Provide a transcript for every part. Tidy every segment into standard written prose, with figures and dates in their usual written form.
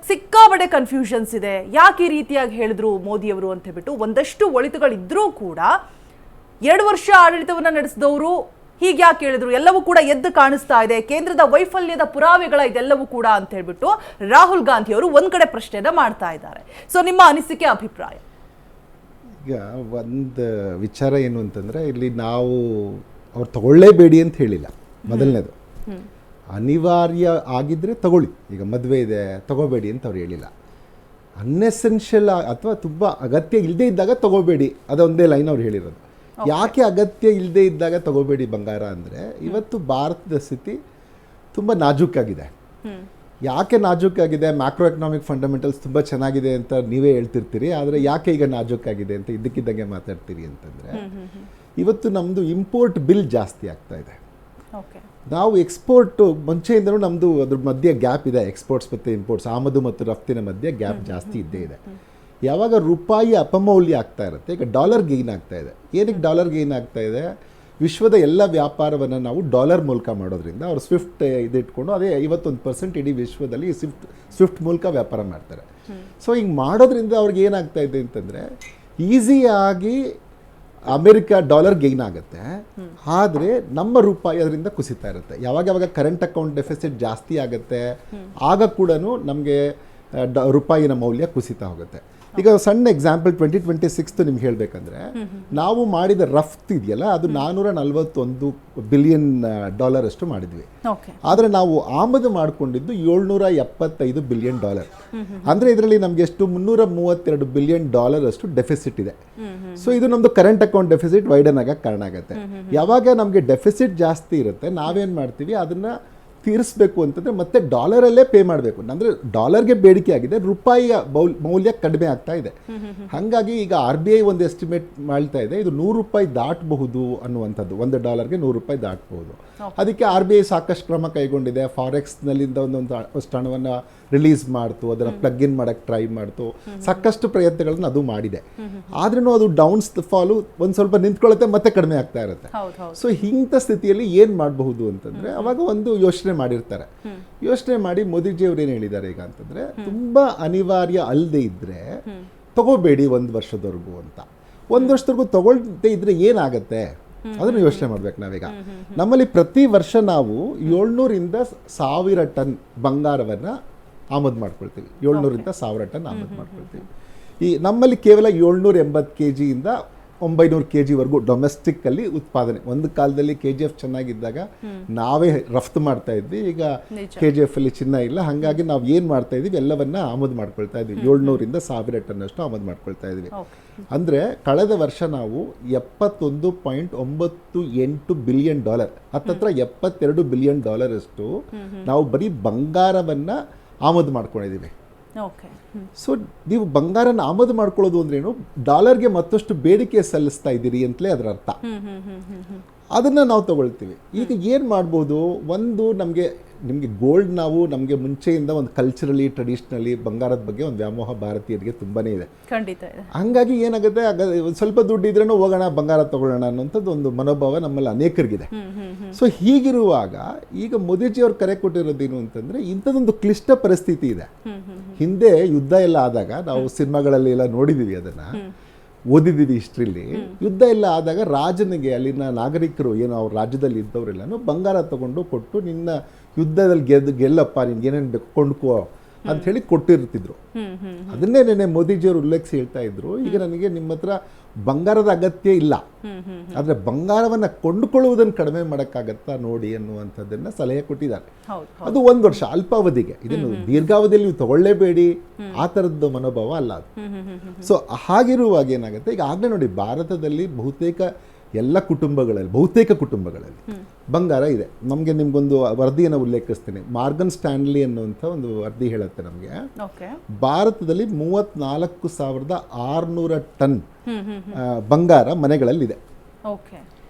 ಸಿಕ್ಕಾಬಡೆ confusions ಇದೆ. ಯಾಕೆ ಈ ರೀತಿಯಾಗಿ ಹೇಳಿದ್ರು ಮೋದಿಯವರು ಅಂತ ಹೇಳ್ಬಿಟ್ಟು ಒಂದಷ್ಟು ಒಳಿತುಗಳಿದ್ರೂ ಕೂಡ 2 ವರ್ಷ ಆಡಳಿತವನ್ನ ನಡೆಸಿದವರು ಹೀಗೆ ಯಾಕೆ ಹೇಳಿದ್ರು, ಎಲ್ಲವೂ ಕೂಡ ಎದ್ದು ಕಾಣಿಸ್ತಾ ಇದೆ, ಕೇಂದ್ರದ ವೈಫಲ್ಯದ ಪುರಾವೆಗಳ ಇದೆಲ್ಲವೂ ಕೂಡ ಅಂತ ಹೇಳ್ಬಿಟ್ಟು ರಾಹುಲ್ ಗಾಂಧಿ ಅವರು ಒಂದ್ ಕಡೆ ಪ್ರಶ್ನೆಯನ್ನ ಮಾಡ್ತಾ ಇದ್ದಾರೆ. ಸೊ ನಿಮ್ಮ ಅನಿಸಿಕೆ, ಅಭಿಪ್ರಾಯ? ಈಗ ಒಂದು ವಿಚಾರ ಏನು ಅಂತಂದರೆ, ಇಲ್ಲಿ ನಾವು ಅವ್ರು ತಗೊಳ್ಳೇಬೇಡಿ ಅಂತ ಹೇಳಿಲ್ಲ. ಮೊದಲನೇದು, ಅನಿವಾರ್ಯ ಆಗಿದ್ದರೆ ತಗೊಳ್ಳಿ. ಈಗ ಮದುವೆ ಇದೆ ತಗೋಬೇಡಿ ಅಂತ ಅವ್ರು ಹೇಳಿಲ್ಲ. ಅನ್ನೆಸೆನ್ಷಿಯಲ್ ಅಥವಾ ತುಂಬ ಅಗತ್ಯ ಇಲ್ಲದೇ ಇದ್ದಾಗ ತಗೋಬೇಡಿ, ಅದೊಂದೇ ಲೈನ್ ಅವ್ರು ಹೇಳಿರೋದು. ಯಾಕೆ ಅಗತ್ಯ ಇಲ್ಲದೇ ಇದ್ದಾಗ ತಗೋಬೇಡಿ ಬಂಗಾರ ಅಂದರೆ, ಇವತ್ತು ಭಾರತದ ಸ್ಥಿತಿ ತುಂಬ ನಾಜೂಕಾಗಿದೆ. ಯಾಕೆ ನಾಜೂಕಾಗಿದೆ? ಮ್ಯಾಕ್ರೋ ಎಕನಾಮಿಕ್ ಫಂಡಮೆಂಟಲ್ಸ್ ತುಂಬ ಚೆನ್ನಾಗಿದೆ ಅಂತ ನೀವೇ ಹೇಳ್ತಿರ್ತೀರಿ, ಆದರೆ ಯಾಕೆ ಈಗ ನಾಜೂಕಾಗಿದೆ ಅಂತ ಇದ್ದಕ್ಕಿದ್ದಂಗೆ ಮಾತಾಡ್ತೀರಿ ಅಂತಂದರೆ, ಇವತ್ತು ನಮ್ಮದು ಇಂಪೋರ್ಟ್ ಬಿಲ್ ಜಾಸ್ತಿ ಆಗ್ತಾ ಇದೆ. ನಾವು ಎಕ್ಸ್ಪೋರ್ಟು ಮುಂಚೆಯಿಂದಲೂ ನಮ್ಮದು ಅದ್ರ ಮಧ್ಯೆ ಗ್ಯಾಪ್ ಇದೆ. ಎಕ್ಸ್ಪೋರ್ಟ್ಸ್ ಮತ್ತು ಇಂಪೋರ್ಟ್ಸ್, ಆಮದು ಮತ್ತು ರಫ್ತಿನ ಮಧ್ಯೆ ಗ್ಯಾಪ್ ಜಾಸ್ತಿ ಇದ್ದೇ ಇದೆ. ಯಾವಾಗ ರೂಪಾಯಿ ಅಪಮೌಲ್ಯ ಆಗ್ತಾ ಇರುತ್ತೆ, ಈಗ ಡಾಲರ್ ಗೇನ್ ಆಗ್ತಾ ಇದೆ. ಏನಕ್ಕೆ ಡಾಲರ್ ಗೇನ್ ಆಗ್ತಾ ಇದೆ? ವಿಶ್ವದ ಎಲ್ಲ ವ್ಯಾಪಾರವನ್ನು ನಾವು ಡಾಲರ್ ಮೂಲಕ ಮಾಡೋದ್ರಿಂದ ಅವ್ರು ಸ್ವಿಫ್ಟ್ ಇದಿಟ್ಕೊಂಡು ಅದೇ 51% ಇಡೀ ವಿಶ್ವದಲ್ಲಿ ಸ್ವಿಫ್ಟ್ ಮೂಲಕ ವ್ಯಾಪಾರ ಮಾಡ್ತಾರೆ. ಸೊ ಹಿಂಗೆ ಮಾಡೋದ್ರಿಂದ ಅವ್ರಿಗೆ ಏನಾಗ್ತಾ ಇದೆ ಅಂತಂದರೆ, ಈಸಿಯಾಗಿ ಅಮೆರಿಕ ಡಾಲರ್ ಗೇನ್ ಆಗುತ್ತೆ, ಆದರೆ ನಮ್ಮ ರೂಪಾಯಿ ಅದರಿಂದ ಕುಸಿತಾ ಇರುತ್ತೆ. ಯಾವಾಗ ಕರೆಂಟ್ ಅಕೌಂಟ್ ಡೆಫಿಸಿಟ್ ಜಾಸ್ತಿ ಆಗುತ್ತೆ, ಆಗ ಕೂಡ ನಮಗೆ ರೂಪಾಯಿನ ಮೌಲ್ಯ ಕುಸಿತಾ ಹೋಗುತ್ತೆ. ಈಗ ಸಣ್ಣ ಎಕ್ಸಾಂಪಲ್ 2026 ನಿಮ್ಗೆ ಹೇಳಬೇಕಂದ್ರೆ, ನಾವು ಮಾಡಿದ ರಫ್ತು ಇದೆಯಲ್ಲ, ಅದು $441 ಬಿಲಿಯನ್ ಅಷ್ಟು ಮಾಡಿದ್ವಿ. ಆದರೆ ನಾವು ಆಮದು ಮಾಡಿಕೊಂಡಿದ್ದು $775 ಬಿಲಿಯನ್. ಅಂದರೆ ಇದರಲ್ಲಿ ನಮಗೆ ಎಷ್ಟು $332 ಬಿಲಿಯನ್ ಅಷ್ಟು ಡೆಫಿಸಿಟ್ ಇದೆ. ಸೊ ಇದು ನಮ್ಮದು ಕರೆಂಟ್ ಅಕೌಂಟ್ ಡೆಫಿಸಿಟ್ ವೈಡನ್ ಆಗಕ್ಕೆ ಕಾರಣ ಆಗುತ್ತೆ. ಯಾವಾಗ ನಮಗೆ ಡೆಫಿಸಿಟ್ ಜಾಸ್ತಿ ಇರುತ್ತೆ, ನಾವೇನು ಮಾಡ್ತೀವಿ, ಅದನ್ನು ತೀರಿಸಬೇಕು ಅಂತಂದರೆ ಮತ್ತೆ ಡಾಲರಲ್ಲೇ ಪೇ ಮಾಡಬೇಕು. ಅಂದರೆ ಡಾಲರ್ಗೆ ಬೇಡಿಕೆ ಆಗಿದೆ, ರೂಪಾಯಿಯ ಮೌಲ್ಯ ಕಡಿಮೆ ಆಗ್ತಾ ಇದೆ. ಹಾಗಾಗಿ ಈಗ RBI ಒಂದು ಎಸ್ಟಿಮೇಟ್ ಮಾಡ್ತಾ ಇದೆ, ಇದು $100 ದಾಟಬಹುದು ಅನ್ನುವಂಥದ್ದು. $1ಗೆ $100 ದಾಟಬಹುದು. ಅದಕ್ಕೆ RBI ಸಾಕಷ್ಟು ಕ್ರಮ ಕೈಗೊಂಡಿದೆ. ಫಾರೆಕ್ಸ್ನಲ್ಲಿಂದ ಒಂದೊಂದು ಹಣವನ್ನು ರಿಲೀಸ್ ಮಾಡ್ತು, ಅದನ್ನು ಪ್ಲಗ್ ಇನ್ ಮಾಡೋಕ್ಕೆ ಟ್ರೈ ಮಾಡ್ತು, ಸಾಕಷ್ಟು ಪ್ರಯತ್ನಗಳನ್ನು ಅದು ಮಾಡಿದೆ. ಆದ್ರೂ ಅದು ಡೌನ್ಸ್ ಫಾಲು ಒಂದು ಸ್ವಲ್ಪ ನಿಂತ್ಕೊಳ್ಳುತ್ತೆ, ಮತ್ತೆ ಕಡಿಮೆ ಆಗ್ತಾ ಇರುತ್ತೆ. ಸೊ ಇಂಥ ಸ್ಥಿತಿಯಲ್ಲಿ ಏನು ಮಾಡಬಹುದು ಅಂತಂದರೆ, ಅವಾಗ ಒಂದು ಯೋಚನೆ ಮಾಡಿರ್ತಾರೆ. ಯೋಚನೆ ಮಾಡಿ ಮೋದಿಜಿಯವ್ರು ಏನು ಹೇಳಿದ್ದಾರೆ ಈಗ ಅಂತಂದರೆ, ತುಂಬ ಅನಿವಾರ್ಯ ಅಲ್ಲದೆ ಇದ್ದರೆ ತಗೋಬೇಡಿ 1 ವರ್ಷದವರೆಗೂ ಅಂತ. 1 ವರ್ಷದವರೆಗೂ ತಗೊಳ್ದೇ ಇದ್ರೆ ಏನಾಗುತ್ತೆ ಅದನ್ನು ಯೋಚನೆ ಮಾಡ್ಬೇಕು ನಾವೀಗ. ನಮ್ಮಲ್ಲಿ ಪ್ರತಿ ವರ್ಷ ನಾವು 700ರಿಂದ 1000 ಟನ್ ಬಂಗಾರವನ್ನು ಆಮದು ಮಾಡ್ಕೊಳ್ತೀವಿ. 700ರಿಂದ 1000 ಟನ್ ಆಮದು ಮಾಡ್ಕೊಳ್ತೀವಿ. ಈ ನಮ್ಮಲ್ಲಿ ಕೇವಲ 780 kgಯಿಂದ 900 kgವರೆಗೂ ಡೊಮೆಸ್ಟಿಕ್ಕಲ್ಲಿ ಉತ್ಪಾದನೆ. ಒಂದು ಕಾಲದಲ್ಲಿ KGF ಚೆನ್ನಾಗಿದ್ದಾಗ ನಾವೇ ರಫ್ತು ಮಾಡ್ತಾ ಇದ್ವಿ. ಈಗ KGF ಅಲ್ಲಿ ಚಿನ್ನ ಇಲ್ಲ, ಹಾಗಾಗಿ ನಾವು ಏನು ಮಾಡ್ತಾ ಇದ್ದೀವಿ, ಎಲ್ಲವನ್ನ ಆಮದು ಮಾಡ್ಕೊಳ್ತಾ ಇದ್ವಿ. 700ರಿಂದ 1000 ಟನ್ ಅಷ್ಟು ಆಮದು ಮಾಡ್ಕೊಳ್ತಾ ಇದ್ವಿ. ಅಂದರೆ ಕಳೆದ ವರ್ಷ ನಾವು $71.98 ಬಿಲಿಯನ್, ಹತ್ತತ್ರ $72 ಬಿಲಿಯನ್ ಅಷ್ಟು ನಾವು ಬರೀ ಬಂಗಾರವನ್ನು ಆಮದು ಮಾಡ್ಕೊಂಡಿದ್ದೀವಿ. ಸೊ ನೀವು ಬಂಗಾರನ ಆಮದು ಮಾಡ್ಕೊಳ್ಳೋದು ಅಂದ್ರೇನು, ಡಾಲರ್ಗೆ ಮತ್ತಷ್ಟು ಬೇಡಿಕೆ ಸಲ್ಲಿಸ್ತಾ ಇದ್ದೀರಿ ಅಂತಲೇ ಅದರ ಅರ್ಥ. ಅದನ್ನು ನಾವು ತಗೊಳ್ತೀವಿ. ಈಗ ಏನು ಮಾಡ್ಬೋದು, ಒಂದು ನಿಮಗೆ ಗೋಲ್ಡ್, ನಮಗೆ ಮುಂಚೆಯಿಂದ ಒಂದು ಕಲ್ಚರಲಿ ಟ್ರೆಡಿಷ್ನಲಿ ಬಂಗಾರದ ಬಗ್ಗೆ ಒಂದು ವ್ಯಾಮೋಹ ಭಾರತೀಯರಿಗೆ ತುಂಬಾನೇ ಇದೆ. ಖಂಡಿತ ಇದೆ. ಹಂಗಾಗಿ ಏನಾಗುತ್ತೆ, ಸ್ವಲ್ಪ ದುಡ್ಡು ಇದ್ರೂ ಹೋಗೋಣ ಬಂಗಾರ ತಗೊಳ್ಳೋಣ ಅನ್ನೋಂಥದ್ದು ಒಂದು ಮನೋಭಾವ ನಮ್ಮಲ್ಲಿ ಅನೇಕರಿಗಿದೆ. ಸೊ ಹೀಗಿರುವಾಗ ಈಗ ಮೋದಿಜಿಯವ್ರು ಕರೆ ಕೊಟ್ಟಿರೋದೇನು ಅಂತಂದ್ರೆ, ಇಂಥದ್ದೊಂದು ಕ್ಲಿಷ್ಟ ಪರಿಸ್ಥಿತಿ ಇದೆ. ಹಿಂದೆ ಯುದ್ಧ ಎಲ್ಲ ಆದಾಗ ನಾವು ಸಿನಿಮಾಗಳಲ್ಲಿ ಎಲ್ಲ ನೋಡಿದೀವಿ, ಅದನ್ನ ಓದಿದ್ದೀವಿ ಹಿಸ್ಟ್ರಿಲಿ. ಯುದ್ಧ ಎಲ್ಲ ಆದಾಗ ರಾಜನಿಗೆ ಅಲ್ಲಿನ ನಾಗರಿಕರು ಏನೋ ಅವ್ರ ರಾಜ್ಯದಲ್ಲಿ ಇದ್ದವರೆಲ್ಲನೂ ಬಂಗಾರ ತಗೊಂಡು ಕೊಟ್ಟು, ನಿನ್ನ ಯುದ್ಧದಲ್ಲಿ ಗೆಲ್ಲಪ್ಪ, ನಿನ್ಗೆ ಏನೇನು ಬೇಕು ಕೊಂಡ್ಕೋ ಅಂತ ಹೇಳಿ ಕೊಟ್ಟಿರ್ತಿದ್ರು. ಅದನ್ನೇ ನೆನ್ನೆ ಮೋದಿಜಿಯವರು ಉಲ್ಲೇಖಿಸಿ ಹೇಳ್ತಾ ಇದ್ರು, ಈಗ ನನಗೆ ನಿಮ್ಮ ಹತ್ರ ಬಂಗಾರದ ಅಗತ್ಯ ಇಲ್ಲ, ಆದರೆ ಬಂಗಾರವನ್ನು ಕೊಂಡುಕೊಳ್ಳುವುದನ್ನು ಕಡಿಮೆ ಮಾಡೋಕ್ಕಾಗತ್ತಾ ನೋಡಿ ಅನ್ನುವಂಥದ್ದನ್ನು ಸಲಹೆ ಕೊಟ್ಟಿದ್ದಾರೆ. ಅದು 1 ವರ್ಷ ಅಲ್ಪಾವಧಿಗೆ, ಇದನ್ನು ದೀರ್ಘಾವಧಿಯಲ್ಲಿ ನೀವು ತಗೊಳ್ಳೇಬೇಡಿ ಆ ಥರದ್ದು ಮನೋಭಾವ ಅಲ್ಲ ಅದು. ಸೊ ಹಾಗಿರುವಾಗ ಏನಾಗುತ್ತೆ, ಈಗ ಆಗಲೇ ನೋಡಿ ಭಾರತದಲ್ಲಿ ಬಹುತೇಕ ಕುಟುಂಬಗಳಲ್ಲಿ ಬಂಗಾರ ಇದೆ. ನಿಮ್ಗೊಂದು ವರದಿಯನ್ನು ಉಲ್ಲೇಖಿಸ್ತೀನಿ. ಮಾರ್ಗನ್ ಸ್ಟ್ಯಾನ್ಲಿ ಅನ್ನುವಂಥ ಒಂದು ವರದಿ ಹೇಳುತ್ತೆ ನಮಗೆ, ಭಾರತದಲ್ಲಿ 34,600 ಟನ್ ಬಂಗಾರ ಮನೆಗಳಲ್ಲಿದೆ.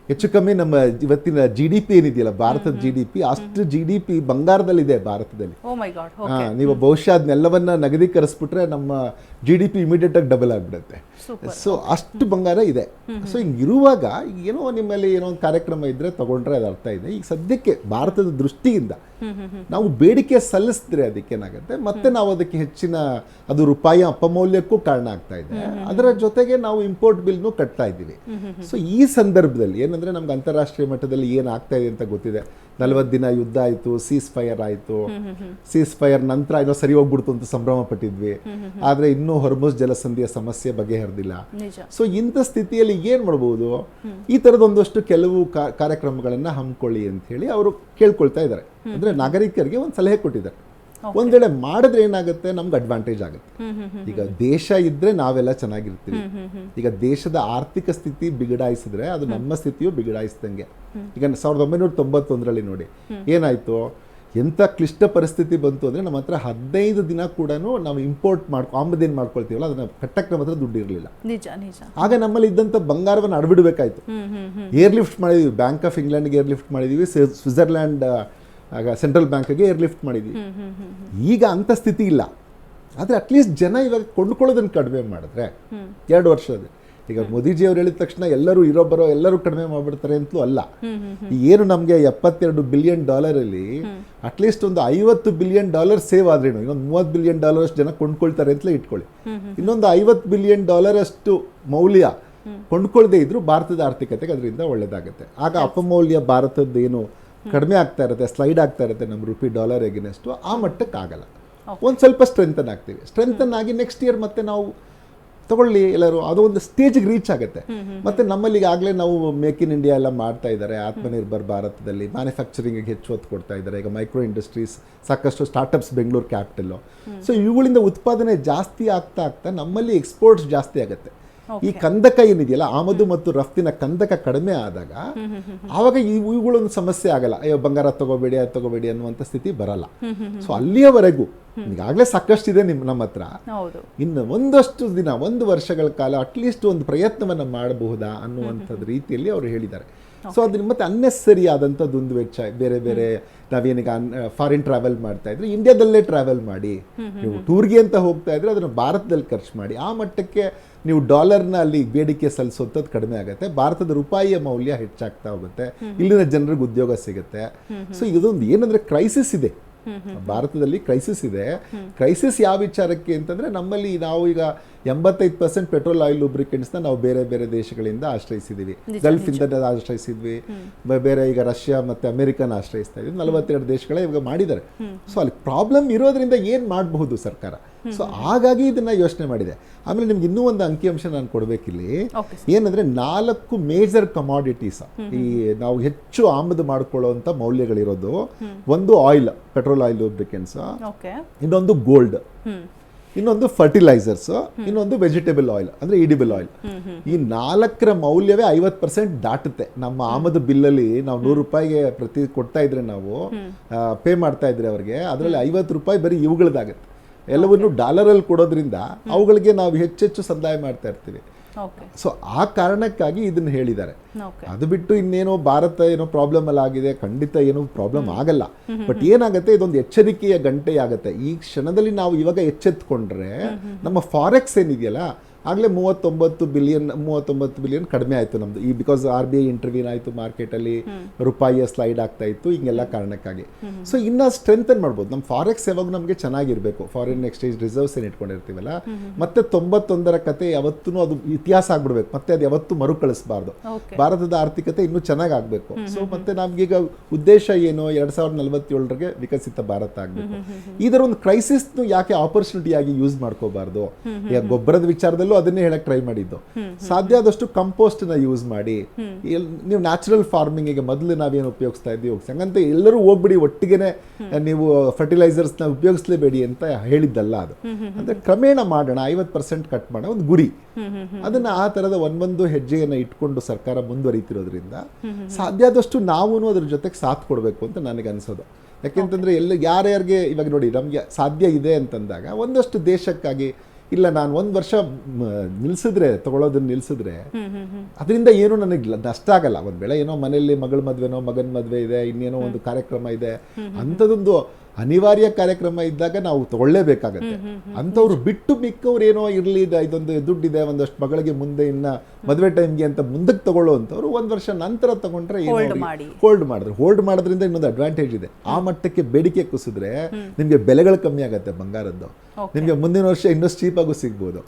ಹೆಚ್ಚು ಕಮ್ಮಿ ನಮ್ಮ ಇವತ್ತಿನ GDP ಏನಿದೆಯಲ್ಲ, ಭಾರತದ GDP, ಅಷ್ಟು GDP ಬಂಗಾರದಲ್ಲಿದೆ ಭಾರತದಲ್ಲಿ. ನೀವು ಬಹುಶಃ ಅದನ್ನೆಲ್ಲವನ್ನ ನಗದೀಕರಿಸ್ಬಿಟ್ರೆ ನಮ್ಮ GDP ಇಮಿಡಿಯೇಟ್ ಆಗಿ ಡಬಲ್ ಆಗಿಬಿಡುತ್ತೆ. ಸೊ ಅಷ್ಟು ಬಂಗಾರ ಇದೆ. ಸೊ ಹಿಂಗಿರುವಾಗ ಏನೋ ನಿಮ್ಮಲ್ಲಿ ಏನೋ ಒಂದು ಕಾರ್ಯಕ್ರಮ ಇದ್ರೆ ತಗೊಂಡ್ರೆ ಅದು ಅರ್ಥ ಇದೆ. ಈಗ ಸದ್ಯಕ್ಕೆ ಭಾರತದ ದೃಷ್ಟಿಯಿಂದ ನಾವು ಬೇಡಿಕೆ ಸಲ್ಲಿಸಿದ್ರೆ ಅದಕ್ಕೇನಾಗುತ್ತೆ, ಮತ್ತೆ ನಾವು ಅದಕ್ಕೆ ಹೆಚ್ಚಿನ ಅದು ರೂಪಾಯಿ ಅಪಮೌಲ್ಯಕ್ಕೂ ಕಾರಣ ಆಗ್ತಾ ಇದೆ. ಅದರ ಜೊತೆಗೆ ನಾವು ಇಂಪೋರ್ಟ್ ಬಿಲ್ನು ಕಟ್ತಾ ಇದ್ದೀವಿ. ಸೊ ಈ ಸಂದರ್ಭದಲ್ಲಿ ಏನಂದ್ರೆ ನಮ್ಗೆ ಅಂತಾರಾಷ್ಟ್ರೀಯ ಮಟ್ಟದಲ್ಲಿ ಏನಾಗ್ತಾ ಇದೆ ಅಂತ ಗೊತ್ತಿದೆ. 40 ದಿನ ಯುದ್ಧ ಆಯಿತು, ಸೀಸ್ ಫೈರ್ ಆಯಿತು, ಸೀಸ್ ಫೈರ್ ನಂತರ ಏನೋ ಸರಿ ಹೋಗ್ಬಿಡ್ತು ಅಂತ ಸಂಭ್ರಮ ಪಟ್ಟಿದ್ವಿ. ಆದರೆ ಇನ್ನೂ ಹೊರ್ಮುಜ್ ಜಲಸಂಧಿಯ ಸಮಸ್ಯೆ ಬಗೆಹರಿದಿಲ್ಲ. ಸೊ ಇಂಥ ಸ್ಥಿತಿಯಲ್ಲಿ ಏನು ಮಾಡ್ಬೋದು, ಈ ಥರದೊಂದಷ್ಟು ಕೆಲವು ಕಾರ್ಯಕ್ರಮಗಳನ್ನ ಹಮ್ಮಿಕೊಳ್ಳಿ ಅಂತ ಹೇಳಿ ಅವರು ಕೇಳ್ಕೊಳ್ತಾ ಇದ್ದಾರೆ. ಅಂದ್ರೆ ನಾಗರಿಕರಿಗೆ ಒಂದು ಸಲಹೆ ಕೊಟ್ಟಿದ್ದಾರೆ. ಒಂದೆಡೆ ಮಾಡಿದ್ರೆ ಏನಾಗುತ್ತೆ, ನಮ್ಗೆ ಅಡ್ವಾಂಟೇಜ್ ಆಗುತ್ತೆ. ಈಗ ದೇಶ ಇದ್ರೆ ನಾವೆಲ್ಲ ಚೆನ್ನಾಗಿರ್ತೀವಿ. ಈಗ ದೇಶದ ಆರ್ಥಿಕ ಸ್ಥಿತಿ ಬಿಗಡಾಯಿಸಿದ್ರೆ ಅದು ನಮ್ಮ ಸ್ಥಿತಿಯು ಬಿಗಡಾಯಿಸ್ದಂಗೆ. ಈಗ 1991ರಲ್ಲಿ ನೋಡಿ ಏನಾಯ್ತು, ಎಂಥ ಕ್ಲಿಷ್ಟ ಪರಿಸ್ಥಿತಿ ಬಂತು ಅಂದರೆ ನಮ್ಮ ಹತ್ರ 15 ದಿನ ಕೂಡ ನಾವು ಇಂಪೋರ್ಟ್ ಆಮದಿನ ಮಾಡ್ಕೊಳ್ತೀವಲ್ಲ, ಅದನ್ನ ಕಟ್ಟಕ್ಕೆ ನಮ್ಮ ಹತ್ರ ದುಡ್ಡು ಇರಲಿಲ್ಲ. ಆಗ ನಮ್ಮಲ್ಲಿ ಇದ್ದಂಥ ಬಂಗಾರವನ್ನು ಅಡಬಿಡಬೇಕಾಯ್ತು. ಏರ್ಲಿಫ್ಟ್ ಮಾಡಿದ್ವಿ, ಬ್ಯಾಂಕ್ ಆಫ್ ಇಂಗ್ಲೆಂಡ್ಗೆ ಏರ್ಲಿಫ್ಟ್ ಮಾಡಿದ್ವಿ, ಸ್ವಿಟ್ಜರ್ಲ್ಯಾಂಡ್ ಆಗ ಸೆಂಟ್ರಲ್ ಬ್ಯಾಂಕ್ಗೆ ಏರ್ಲಿಫ್ಟ್ ಮಾಡಿದ್ವಿ. ಈಗ ಅಂಥ ಸ್ಥಿತಿ ಇಲ್ಲ. ಆದರೆ ಅಟ್ಲೀಸ್ಟ್ ಜನ ಇವಾಗ ಕೊಂಡ್ಕೊಳ್ಳೋದನ್ನು ಕಡಿಮೆ ಮಾಡಿದ್ರೆ 2 ವರ್ಷದ ಈಗ ಮೋದಿಜಿ ಅವ್ರು ಹೇಳಿದ ತಕ್ಷಣ ಎಲ್ಲರೂ ಇರೋಬ್ಬರೋ ಎಲ್ಲರೂ ಕಡಿಮೆ ಮಾಡಿಬಿಡ್ತಾರೆ ಅಂತಲೂ ಅಲ್ಲ. ಏನು ನಮಗೆ $72 ಬಿಲಿಯನ್ ಅಲ್ಲಿ ಅಟ್ಲೀಸ್ಟ್ ಒಂದು $50 ಬಿಲಿಯನ್ ಸೇವ್ ಆದ್ರೇನು, ಇನ್ನೊಂದು $30 ಬಿಲಿಯನ್ ಅಷ್ಟು ಜನ ಕೊಂಡ್ಕೊಳ್ತಾರೆ ಅಂತಲೇ ಇಟ್ಕೊಳ್ಳಿ. ಇನ್ನೊಂದು $50 ಬಿಲಿಯನ್ ಅಷ್ಟು ಮೌಲ್ಯ ಕೊಂಡ್ಕೊಳ್ದೇ ಇದ್ರು ಭಾರತದ ಆರ್ಥಿಕತೆಗೆ ಅದರಿಂದ ಒಳ್ಳೇದಾಗುತ್ತೆ. ಆಗ ಅಪಮೌಲ್ಯ ಭಾರತದ ಏನು ಕಡಿಮೆ ಆಗ್ತಾ ಇರುತ್ತೆ, ಸ್ಲೈಡ್ ಆಗ್ತಾ ಇರುತ್ತೆ ನಮ್ಮ ರೂಪಿ ಡಾಲರ್ ಎಗೇನೆಸ್ಟ್, ಆ ಮಟ್ಟಕ್ಕೆ ಆಗಲ್ಲ. ಒಂದು ಸ್ವಲ್ಪ ಸ್ಟ್ರೆಂಥನ್ ಆಗ್ತೀವಿ. ಸ್ಟ್ರೆಂಥನ್ ಆಗಿ ನೆಕ್ಸ್ಟ್ ಇಯರ್ ಮತ್ತೆ ನಾವು ತಗೊಳ್ಳಿ ಎಲ್ಲರೂ, ಅದು ಒಂದು ಸ್ಟೇಜ್ಗೆ ರೀಚ್ ಆಗುತ್ತೆ. ಮತ್ತೆ ನಮ್ಮಲ್ಲಿ ಈಗಾಗಲೇ ನಾವು ಮೇಕ್ ಇನ್ ಇಂಡಿಯಾ ಎಲ್ಲ ಮಾಡ್ತಾ ಇದ್ದಾರೆ. ಆತ್ಮನಿರ್ಭರ್ ಭಾರತದಲ್ಲಿ ಮ್ಯಾನುಫ್ಯಾಕ್ಚರಿಂಗ್ಗೆ ಹೆಚ್ಚು ಒತ್ತು ಕೊಡ್ತಾ ಇದ್ದಾರೆ. ಈಗ ಮೈಕ್ರೋ ಇಂಡಸ್ಟ್ರೀಸ್, ಸಾಕಷ್ಟು ಸ್ಟಾರ್ಟಪ್ಸ್, ಬೆಂಗಳೂರು ಕ್ಯಾಪಿಟಲ್. ಸೊ ಇವುಗಳಿಂದ ಉತ್ಪಾದನೆ ಜಾಸ್ತಿ ಆಗ್ತಾ ಆಗ್ತಾ ನಮ್ಮಲ್ಲಿ ಎಕ್ಸ್ಪೋರ್ಟ್ಸ್ ಜಾಸ್ತಿ ಆಗುತ್ತೆ. ಈ ಕಂದಕ ಏನಿದೆಯಲ್ಲ, ಆಮದು ಮತ್ತು ರಫ್ತಿನ ಕಂದಕ ಕಡಿಮೆ ಆದಾಗ ಆವಾಗ ಇವುಗಳೊಂದು ಸಮಸ್ಯೆ ಆಗಲ್ಲ. ಅಯ್ಯೋ ಬಂಗಾರ ತಗೋಬೇಡಿ ಅದು ತಗೋಬೇಡಿ ಅನ್ನುವಂಥ ಸ್ಥಿತಿ ಬರಲ್ಲ. ಸೊ ಅಲ್ಲಿಯವರೆಗೂ ಈಗಾಗಲೇ ಸಾಕಷ್ಟಿದೆ ನಮ್ಮ ಹತ್ರ. ಇನ್ನು ಒಂದಷ್ಟು ದಿನ, 1 ವರ್ಷಗಳ ಕಾಲ ಅಟ್ಲೀಸ್ಟ್ ಒಂದು ಪ್ರಯತ್ನವನ್ನ ಮಾಡಬಹುದಾ ಅನ್ನುವಂಥದ್ದು ರೀತಿಯಲ್ಲಿ ಅವರು ಹೇಳಿದ್ದಾರೆ. ಸೊ ಅದ್ರ ಮತ್ತೆ ಅನ್ನೆಸರಿ ಆದಂಥದ್ದು ಒಂದು ವೆಚ್ಚ, ಬೇರೆ ಬೇರೆ ನಾವೇನೀಗ ಫಾರಿನ್ ಟ್ರಾವೆಲ್ ಮಾಡ್ತಾ ಇದ್ರೆ ಇಂಡಿಯಾದಲ್ಲೇ ಟ್ರಾವೆಲ್ ಮಾಡಿ, ನೀವು ಟೂರ್ಗೆ ಅಂತ ಹೋಗ್ತಾ ಇದ್ರೆ ಅದನ್ನು ಭಾರತದಲ್ಲಿ ಖರ್ಚು ಮಾಡಿ. ಆ ಮಟ್ಟಕ್ಕೆ ನೀವು ಡಾಲರ್ನ ಅಲ್ಲಿ ಬೇಡಿಕೆ ಸಲ್ಲಿಸೋಂಥದ್ದು ಕಡಿಮೆ ಆಗುತ್ತೆ, ಭಾರತದ ರೂಪಾಯಿಯ ಮೌಲ್ಯ ಹೆಚ್ಚಾಗ್ತಾ ಹೋಗುತ್ತೆ, ಇಲ್ಲಿನ ಜನರಿಗೆ ಉದ್ಯೋಗ ಸಿಗುತ್ತೆ. ಸೊ ಇದೊಂದು ಏನಂದ್ರೆ ಕ್ರೈಸಿಸ್ ಇದೆ ಭಾರತದಲ್ಲಿ, ಕ್ರೈಸಿಸ್ ಇದೆ. ಕ್ರೈಸಿಸ್ ಯಾವ ವಿಚಾರಕ್ಕೆ ಅಂತಂದ್ರೆ ನಮ್ಮಲ್ಲಿ ನಾವು ಈಗ 85% ಪೆಟ್ರೋಲ್ ಆಯಿಲ್ ಲೂಬ್ರಿಕೆಂಟ್ಸ್ನ ನಾವು ಬೇರೆ ಬೇರೆ ದೇಶಗಳಿಂದ ಆಶ್ರಯಿಸಿದ್ದೀವಿ. ಗಲ್ಫ್ ಇಂದ ಆಶ್ರಯಿಸಿದ್ವಿ, ಬೇರೆ ಈಗ ರಷ್ಯಾ ಮತ್ತೆ ಅಮೆರಿಕನ್ ಆಶ್ರಯಿಸ್ತಾ ಇದ್ವಿ. 42 ದೇಶಗಳೇ ಇವಾಗ ಮಾಡಿದ್ದಾರೆ. ಸೊ ಅಲ್ಲಿ ಪ್ರಾಬ್ಲಮ್ ಇರೋದ್ರಿಂದ ಏನು ಮಾಡಬಹುದು ಸರ್ಕಾರ. ಸೊ ಹಾಗಾಗಿ ಇದನ್ನ ಯೋಚನೆ ಮಾಡಿದೆ. ಆಮೇಲೆ ನಿಮ್ಗೆ ಇನ್ನೂ ಒಂದು ಅಂಕಿಅಂಶ ನಾನು ಕೊಡ್ಬೇಕಿಲ್ಲಿ, ಏನಂದ್ರೆ 4 ಮೇಜರ್ ಕಮಾಡಿಟೀಸ್ ಈ ನಾವು ಹೆಚ್ಚು ಆಮದು ಮಾಡ್ಕೊಳ್ಳುವಂತ ಮೌಲ್ಯಗಳಿರೋದು. ಒಂದು ಆಯಿಲ್, ಪೆಟ್ರೋಲ್ ಆಯಿಲ್ ಲೂಬ್ರಿಕೆಂಟ್ಸ್, ಇನ್ನೊಂದು ಗೋಲ್ಡ್, ಇನ್ನೊಂದು ಫರ್ಟಿಲೈಸರ್ಸ್, ಇನ್ನೊಂದು ವೆಜಿಟೇಬಲ್ ಆಯಿಲ್ ಅಂದ್ರೆ ಎಡಿಬಲ್ ಆಯಿಲ್. ಈ 4ರ ಮೌಲ್ಯವೇ 50% ದಾಟುತ್ತೆ. ನಮ್ಮ ಆಮದು ಬಿಲ್ಲಲ್ಲಿ ನಾವು ₹100 ಪ್ರತಿ ಕೊಡ್ತಾ ಇದ್ರೆ, ನಾವು ಪೇ ಮಾಡ್ತಾ ಇದ್ರೆ ಅವ್ರಿಗೆ, ಅದರಲ್ಲಿ ₹50 ಬರೀ ಇವುಗಳದಾಗುತ್ತೆ. ಎಲ್ಲವನ್ನು ಡಾಲರಲ್ಲಿ ಕೊಡೋದ್ರಿಂದ ಅವುಗಳಿಗೆ ನಾವು ಹೆಚ್ಚೆಚ್ಚು ಸಂದಾಯ ಮಾಡ್ತಾ ಇರ್ತೀವಿ. ಸೊ ಆ ಕಾರಣಕ್ಕಾಗಿ ಇದನ್ನ ಹೇಳಿದ್ದಾರೆ. ಅದು ಬಿಟ್ಟು ಇನ್ನೇನೋ ಭಾರತ ಏನೋ ಪ್ರಾಬ್ಲಮ್ ಅಲ್ಲಿ ಆಗಿದೆ, ಖಂಡಿತ ಏನೋ ಪ್ರಾಬ್ಲಮ್ ಆಗಲ್ಲ. ಬಟ್ ಏನಾಗುತ್ತೆ, ಇದೊಂದು ಎಚ್ಚರಿಕೆಯ ಗಂಟೆ ಆಗುತ್ತೆ. ಈ ಕ್ಷಣದಲ್ಲಿ ನಾವು ಇವಾಗ ಎಚ್ಚೆತ್ಕೊಂಡ್ರೆ ನಮ್ಮ ಫಾರೆಕ್ಸ್ ಏನಿದೆಯಲ್ಲ, ಆಗಲೇ 39 ಬಿಲಿಯನ್ ಕಡಿಮೆ ಆಯಿತು ನಮ್ಮದು. ಈ ಬಿಕಾಸ್ RBI ಇಂಟರ್ವ್ಯೂನ್ ಆಯಿತು ಮಾರ್ಕೆಟಲ್ಲಿ, ರೂಪಾಯಿಯ ಸ್ಲೈಡ್ ಆಗ್ತಾ ಇತ್ತು, ಹಿಂಗೆಲ್ಲ ಕಾರಣಕ್ಕಾಗಿ. ಸೊ ಇನ್ನು ಸ್ಟ್ರೆಂಥನ್ ಮಾಡ್ಬೋದು. ನಮ್ಮ ಫಾರೆಕ್ಸ್ ಯಾವಾಗ ನಮಗೆ ಚೆನ್ನಾಗಿರಬೇಕು, ಫಾರಿನ್ ಎಕ್ಸ್ಚೇಂಜ್ ರಿಸರ್ವ್ಸ್ ಏನು ಇಟ್ಕೊಂಡಿರ್ತೀವಲ್ಲ, ಮತ್ತೆ 91ರ ಕತೆ ಯಾವತ್ತೂ ಅದು ಇತಿಹಾಸ ಆಗ್ಬಿಡ್ಬೇಕು, ಮತ್ತೆ ಅದು ಯಾವತ್ತೂ ಮರುಕಳಿಸಬಾರ್ದು. ಭಾರತದ ಆರ್ಥಿಕತೆ ಇನ್ನೂ ಚೆನ್ನಾಗಿ ಆಗಬೇಕು. ಸೊ ಮತ್ತೆ ನಮ್ಗೀಗ ಉದ್ದೇಶ ಏನು, 2047ಗೆ ವಿಕಸಿತ ಭಾರತ ಆಗಬೇಕು. ಇದರ ಒಂದು ಕ್ರೈಸಿಸ್ನು ಯಾಕೆ ಆಪರ್ಚುನಿಟಿಯಾಗಿ ಯೂಸ್ ಮಾಡ್ಕೋಬಾರ್ದು. ಈಗ ಗೊಬ್ಬರದ ವಿಚಾರದಲ್ಲೂ ಅದನ್ನೇ ಹೇಳಕ್ ಟ್ರೈ ಮಾಡಿದ್ದು. ಸಾಧ್ಯ ಆದಷ್ಟು ಕಂಪೋಸ್ಟ್ ನ ಯೂಸ್ ಮಾಡಿ, ನೀವು ನ್ಯಾಚುರಲ್ ಫಾರ್ಮಿಂಗ್ ಗೆ ಮೊದಲು ನಾವೇನು ಉಪಯೋಗಿಸ್ತಾ ಇದ್ದೀವಿ ಹಂಗಂತ ಎಲ್ಲರೂ ಹೋಗ್ಬಿಡಿ ಒಟ್ಟಿಗೆನೆ ನೀವು ಫರ್ಟಿಲೈಸರ್ಸ್ ನ ಉಪಯೋಗಿಸಲೇಬೇಡಿ ಅಂತ ಹೇಳಿದ್ದಲ್ಲ. ಅದು ಅಂದ್ರೆ ಕ್ರಮೇಣ ಮಾಡೋಣ, 50% ಕಟ್ ಮಾಡೋಣ, ಒಂದು ಗುರಿ. ಅದನ್ನ ಆ ತರದ ಒಂದೊಂದು ಹೆಜ್ಜೆಯನ್ನ ಇಟ್ಕೊಂಡು ಸರ್ಕಾರ ಮುಂದುವರಿತಿರೋದ್ರಿಂದ ಸಾಧ್ಯ ಆದಷ್ಟು ನಾವು ಅದ್ರ ಜೊತೆಗೆ ಸಾಥ್ ಕೊಡಬೇಕು ಅಂತ ನನಗೆ ಅನ್ಸೋದು. ಯಾಕೆಂತಂದ್ರೆ ಯಾರ್ಯಾರಿಗೆ ಇವಾಗ ನೋಡಿ ನಮ್ಗೆ ಸಾಧ್ಯ ಇದೆ ಅಂತಂದಾಗ ಒಂದಷ್ಟು ದೇಶಕ್ಕಾಗಿ ಇಲ್ಲ ನಾನು 1 ವರ್ಷ ನಿಲ್ಸಿದ್ರೆ, ತಗೊಳ್ಳೋದನ್ನ ನಿಲ್ಸಿದ್ರೆ ಅದರಿಂದ ಏನು ನನಗೆ ನಷ್ಟ ಆಗಲ್ಲ. ಒಂದ್ ವೇಳೆ ಏನೋ ಮನೆಯಲ್ಲಿ ಮಗಳ ಮದ್ವೆನೋ ಮಗನ ಮದ್ವೆ ಇದೆ, ಇನ್ನೇನೋ ಒಂದು ಕಾರ್ಯಕ್ರಮ ಇದೆ, ಅಂಥದ್ದೊಂದು ಅನಿವಾರ್ಯ ಕಾರ್ಯಕ್ರಮ ಇದ್ದಾಗ ನಾವು ತಗೊಳ್ಳೇಬೇಕಾಗತ್ತೆ. ಅಂಥವ್ರು ಬಿಟ್ಟು ಮಿಕ್ಕವ್ರು ಏನೋ ಇರಲಿ, ಇದೊಂದು ದುಡ್ಡಿದೆ, ಒಂದಷ್ಟು ಮಗಳಿಗೆ ಮುಂದೆ ಇನ್ನ ಮದುವೆ ಟೈಮ್ಗೆ ಅಂತ ಮುಂದಕ್ಕೆ ತಗೊಳ್ಳುವಂಥವ್ರು 1 ವರ್ಷ ನಂತರ ತಗೊಂಡ್ರೆ ಹೋಲ್ಡ್ ಮಾಡೋದ್ರಿಂದ ಇನ್ನೊಂದು ಅಡ್ವಾಂಟೇಜ್ ಇದೆ. ಆ ಮಟ್ಟಕ್ಕೆ ಬೇಡಿಕೆ ಕುಸಿದ್ರೆ ನಿಮಗೆ ಬೆಲೆಗಳು ಕಮ್ಮಿ ಆಗುತ್ತೆ ಬಂಗಾರದ್ದು. ನಿಮಗೆ ಮುಂದಿನ ವರ್ಷ ಇನ್ನಷ್ಟು ಚೀಪಾಗೂ ಸಿಗ್ಬೋದು.